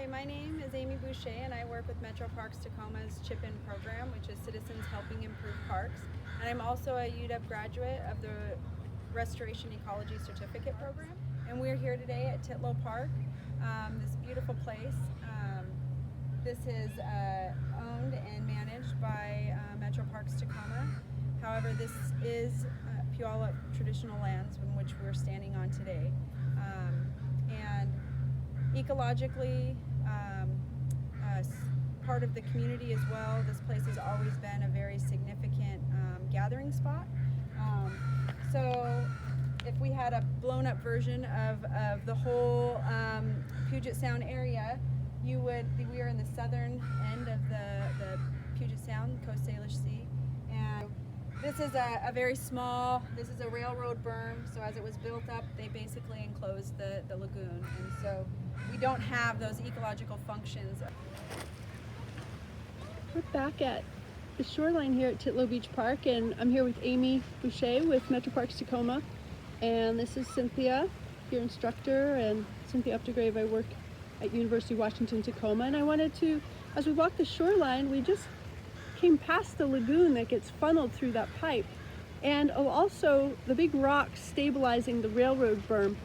Hi, my name is Amy Boucher and I work with Metro Parks Tacoma's Chip-In program, which is Citizens Helping Improve Parks. And I'm also a UW graduate of the Restoration Ecology Certificate program. And we're here today at Titlow Park, this beautiful place. This is owned and managed by Metro Parks Tacoma. However, this is Puyallup traditional lands in which we're standing on today. And ecologically, part of the community as well, this place has always been a very significant gathering spot. So if we had a blown up version of the whole Puget Sound area, we are in the southern end of the Puget Sound, Coast Salish Sea. And this is a very small, this is a railroad berm, so as it was built up, they basically enclosed the lagoon. And so we don't have those ecological functions. We're back at the shoreline here at Titlow Beach Park, and I'm here with Amy Boucher with Metro Parks Tacoma, and this is Cynthia, your instructor, and Cynthia Updegrave. I work at University of Washington Tacoma, and I wanted to, as we walk the shoreline, we just came past the lagoon that gets funneled through that pipe, and also the big rocks stabilizing the railroad berm.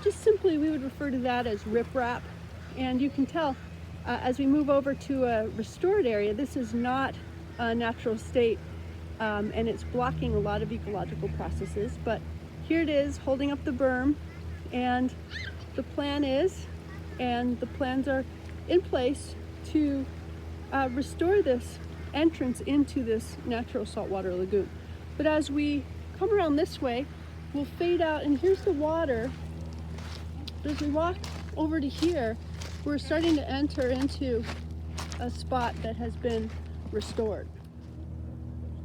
Just simply, we would refer to that as riprap, and you can tell as we move over to a restored area, this is not a natural state, and it's blocking a lot of ecological processes. But here it is, holding up the berm, and the plan is, and the plans are in place to restore this entrance into this natural saltwater lagoon. But as we come around this way, we'll fade out, and here's the water. But as we walk over to here, we're starting to enter into a spot that has been restored.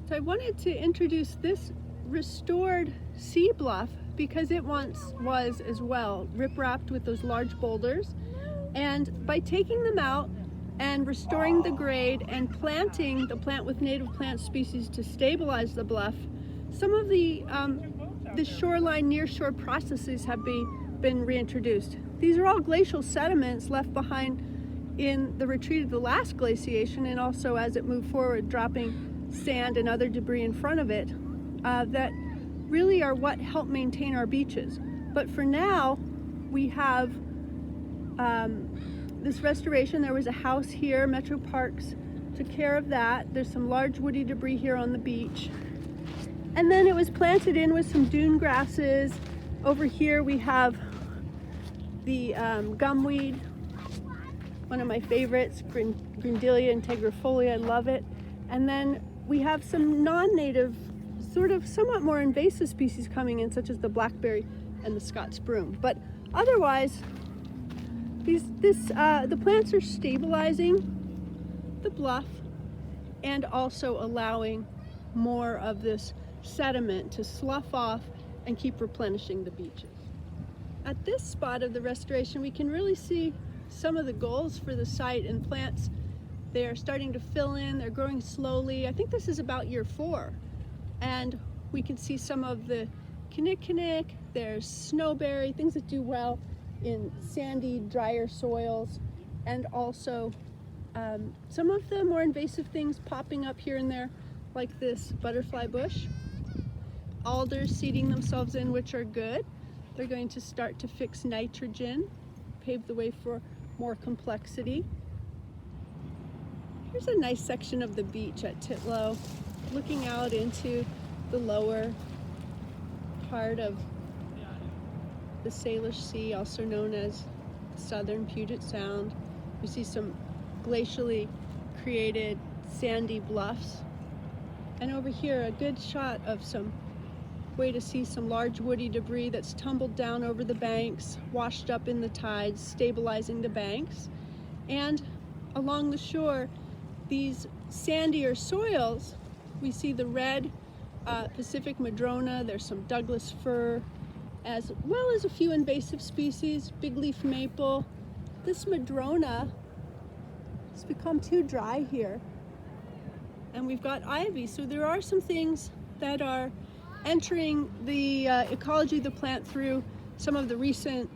So I wanted to introduce this restored sea bluff because it once was as well, rip-wrapped with those large boulders. And by taking them out and restoring the grade and planting the plant with native plant species to stabilize the bluff, some of the shoreline nearshore processes have been reintroduced. These are all glacial sediments left behind in the retreat of the last glaciation, and also as it moved forward, dropping sand and other debris in front of it, that really are what help maintain our beaches. But for now, we have this restoration. There was a house here, Metro Parks took care of that. There's some large woody debris here on the beach. And then it was planted in with some dune grasses. Over here we have the gumweed, one of my favorites, Grindelia integrifolia, I love it. And then we have some non-native, sort of somewhat more invasive species coming in, such as the blackberry and the Scots broom. But otherwise, the plants are stabilizing the bluff and also allowing more of this sediment to slough off and keep replenishing the beaches. At this spot of the restoration, we can really see some of the goals for the site, and plants, they're starting to fill in, they're growing slowly. I think this is about year 4. And we can see some of the kinnikinnick, there's snowberry, things that do well in sandy, drier soils, and also some of the more invasive things popping up here and there, like this butterfly bush. Alders seeding themselves in, which are good. They're going to start to fix nitrogen, pave the way for more complexity. Here's a nice section of the beach at Titlow, looking out into the lower part of the Salish Sea, also known as southern Puget Sound. We see some glacially created sandy bluffs. And over here, a good shot of some way to see some large woody debris that's tumbled down over the banks, washed up in the tides, stabilizing the banks. And along the shore, these sandier soils, we see the red Pacific madrona, there's some Douglas fir, as well as a few invasive species, big leaf maple. This madrona has become too dry here. And we've got ivy, so there are some things that are entering the ecology of the plant through some of the recent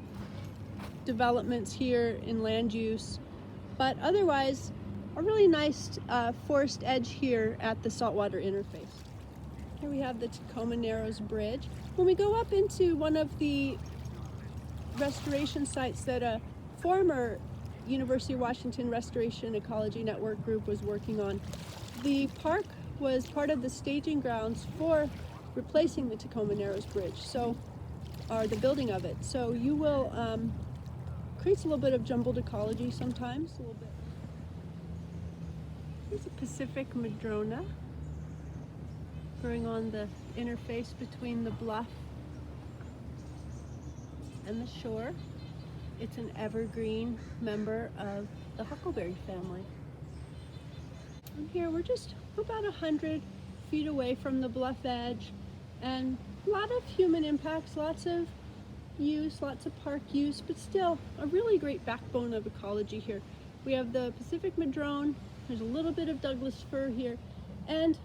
developments here in land use, but otherwise a really nice forest edge here at the saltwater interface. Here we have the Tacoma Narrows Bridge. When we go up into one of the restoration sites that a former University of Washington Restoration Ecology Network group was working on, the park was part of the staging grounds for replacing the Tacoma Narrows Bridge, or the building of it. So you will creates a little bit of jumbled ecology sometimes, a little bit. Here's a Pacific Madrona growing on the interface between the bluff and the shore. It's an evergreen member of the huckleberry family. And here we're just about 100 feet away from the bluff edge, and a lot of human impacts, lots of use, lots of park use, but still a really great backbone of ecology here. We have the Pacific Madrone, there's a little bit of Douglas fir here, and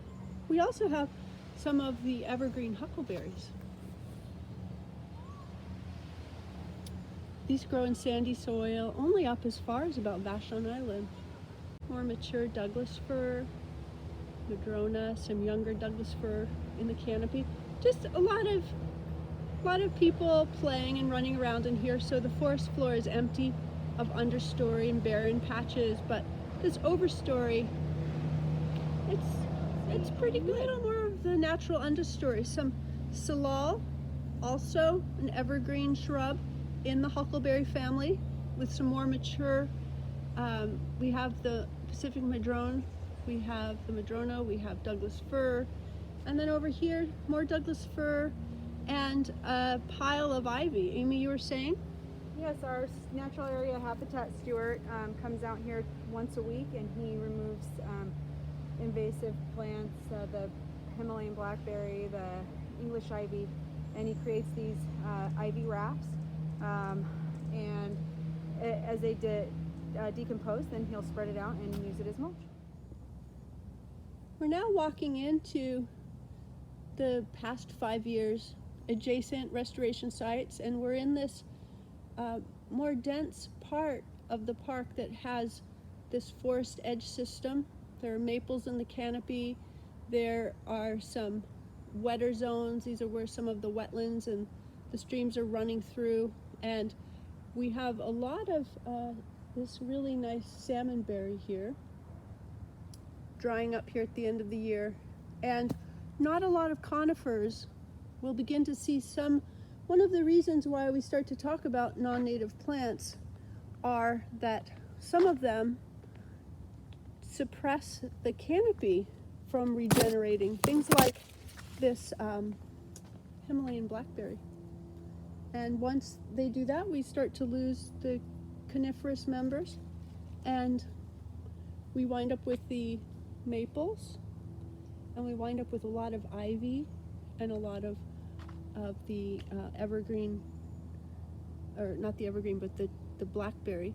we also have some of the evergreen huckleberries. These grow in sandy soil, only up as far as about Vashon Island. More mature Douglas fir, Madrona, some younger Douglas fir in the canopy. Just a lot of people playing and running around in here, so the forest floor is empty of understory and barren patches, but this overstory, it's pretty good. A little more of the natural understory. Some salal, also an evergreen shrub in the huckleberry family, with some more mature. We have the Pacific Madrone, we have the Madrona, we have Douglas fir, and then over here more Douglas fir and a pile of ivy. Amy, you were saying? Yes, our natural area habitat steward comes out here once a week, and he removes invasive plants, the Himalayan blackberry, the English ivy, and he creates these ivy rafts. And as they decompose, then he'll spread it out and use it as mulch. We're now walking into the past 5 years adjacent restoration sites, and we're in this more dense part of the park that has this forest edge system. There are maples in the canopy. There are some wetter zones. These are where some of the wetlands and the streams are running through, and we have a lot of this really nice salmonberry here drying up here at the end of the year, and not a lot of conifers. We'll begin to see some. One of the reasons why we start to talk about non-native plants are that some of them suppress the canopy from regenerating. Things like this Himalayan blackberry. And once they do that, we start to lose the coniferous members, and we wind up with the maples, and we wind up with a lot of ivy and a lot of the evergreen, or not the evergreen, but the blackberry,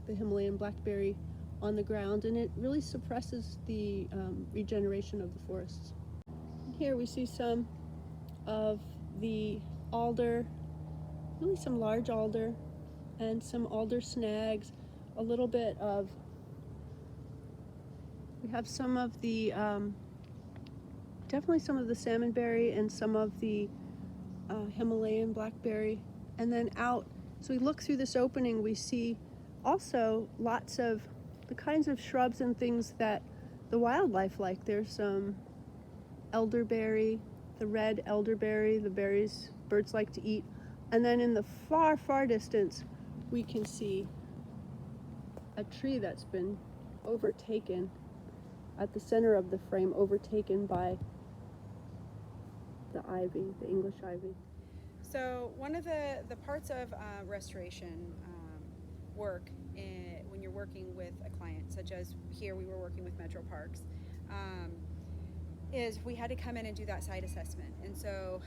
the Himalayan blackberry on the ground, and it really suppresses the regeneration of the forests. Here we see some of the alder, really some large alder and some alder snags, a little bit of, we have some of the, definitely some of the salmonberry and some of the Himalayan blackberry. And then out, so we look through this opening, we see also lots of the kinds of shrubs and things that the wildlife like. There's some elderberry, the red elderberry, the berries birds like to eat. And then in the far, far distance, we can see a tree that's been overtaken at the center of the frame, overtaken by the ivy, the English ivy. So one of the parts of restoration work when you're working with a client, such as here we were working with Metro Parks, is we had to come in and do that site assessment. And so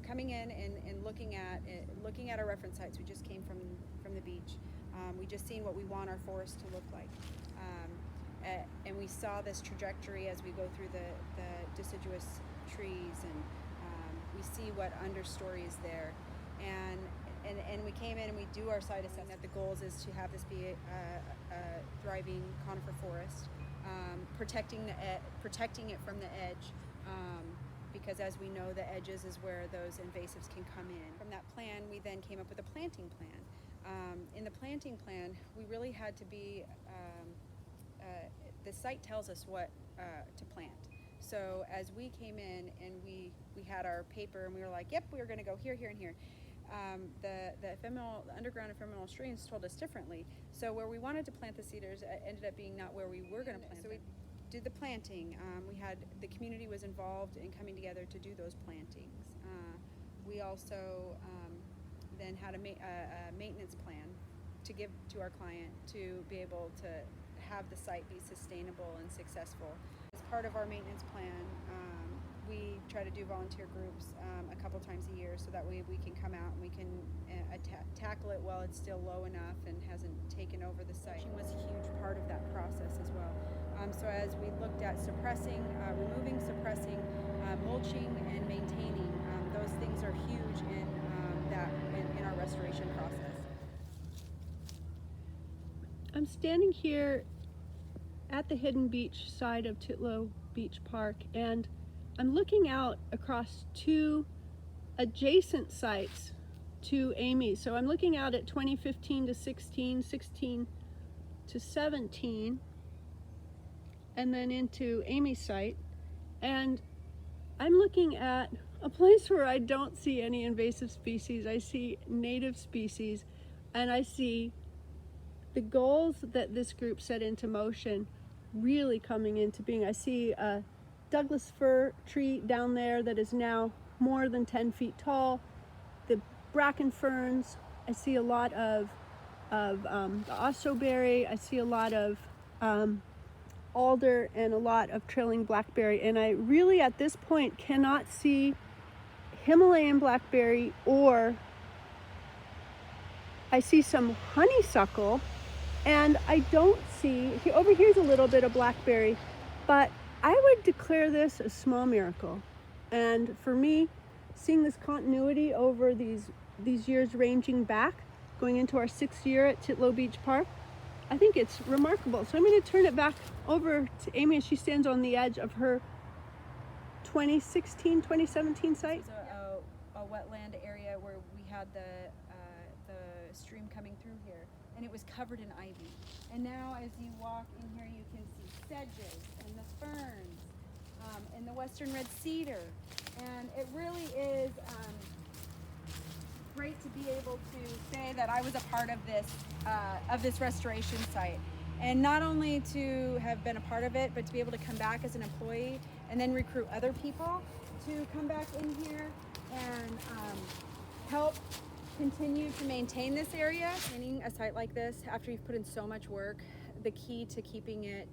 coming in and looking at our reference sites, we just came from the beach. We just seen what we want our forest to look like. And we saw this trajectory as we go through the deciduous trees, and we see what understory is there. And and we came in and we do our site assessment. The goals is to have this be a thriving conifer forest, protecting it from the edge, because as we know, the edges is where those invasives can come in. From that plan, we then came up with a planting plan. In the planting plan, we really had to be, the site tells us what to plant. So as we came in and we had our paper and we were like, yep, we were going to go here, here, and here. The underground ephemeral streams told us differently. So where we wanted to plant the cedars ended up being not where we were going to plant them. So we did the planting. The community was involved in coming together to do those plantings. We also then had a maintenance plan to give to our client to be able to have the site be sustainable and successful. As part of our maintenance plan, we try to do volunteer groups a couple times a year, so that way we can come out and we can tackle it while it's still low enough and hasn't taken over the site. It was a huge part of that process as well. So as we looked at removing, suppressing, mulching, and maintaining, those things are huge in our restoration process. I'm standing here at the hidden beach side of Titlow Beach Park, and I'm looking out across two adjacent sites to Amy. So I'm looking out at 2015 to 16, 16 to 17, and then into Amy's site. And I'm looking at a place where I don't see any invasive species. I see native species, and I see the goals that this group set into motion really coming into being. I see a Douglas fir tree down there that is now more than 10 feet tall. The bracken ferns. I see a lot of the ossoberry. I see a lot of alder and a lot of trailing blackberry. And I really, at this point, cannot see Himalayan blackberry, or I see some honeysuckle. And I don't see, over here's a little bit of blackberry, but I would declare this a small miracle. And for me, seeing this continuity over these years ranging back, going into our 6th year at Titlow Beach Park, I think it's remarkable. So I'm going to turn it back over to Amy as she stands on the edge of her 2016, 2017 site. This is a wetland area where we had the stream coming through here, and it was covered in ivy. And now as you walk in here, you can see sedges and the ferns and the western red cedar. And it really is great to be able to say that I was a part of this restoration site. And not only to have been a part of it, but to be able to come back as an employee and then recruit other people to come back in here and help continue to maintain this area. Maintaining a site like this, after you've put in so much work, the key to keeping it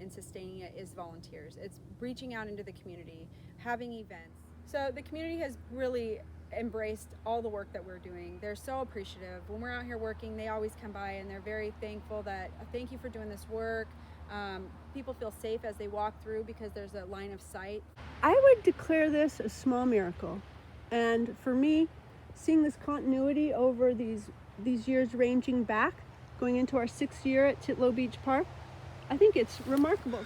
and sustaining it is volunteers. It's reaching out into the community, having events. So the community has really embraced all the work that we're doing. They're so appreciative. When we're out here working, they always come by and they're very thankful that, thank you for doing this work. People feel safe as they walk through because there's a line of sight. I would declare this a small miracle. And for me, seeing this continuity over these years ranging back, going into our 6th year at Titlow Beach Park, I think it's remarkable.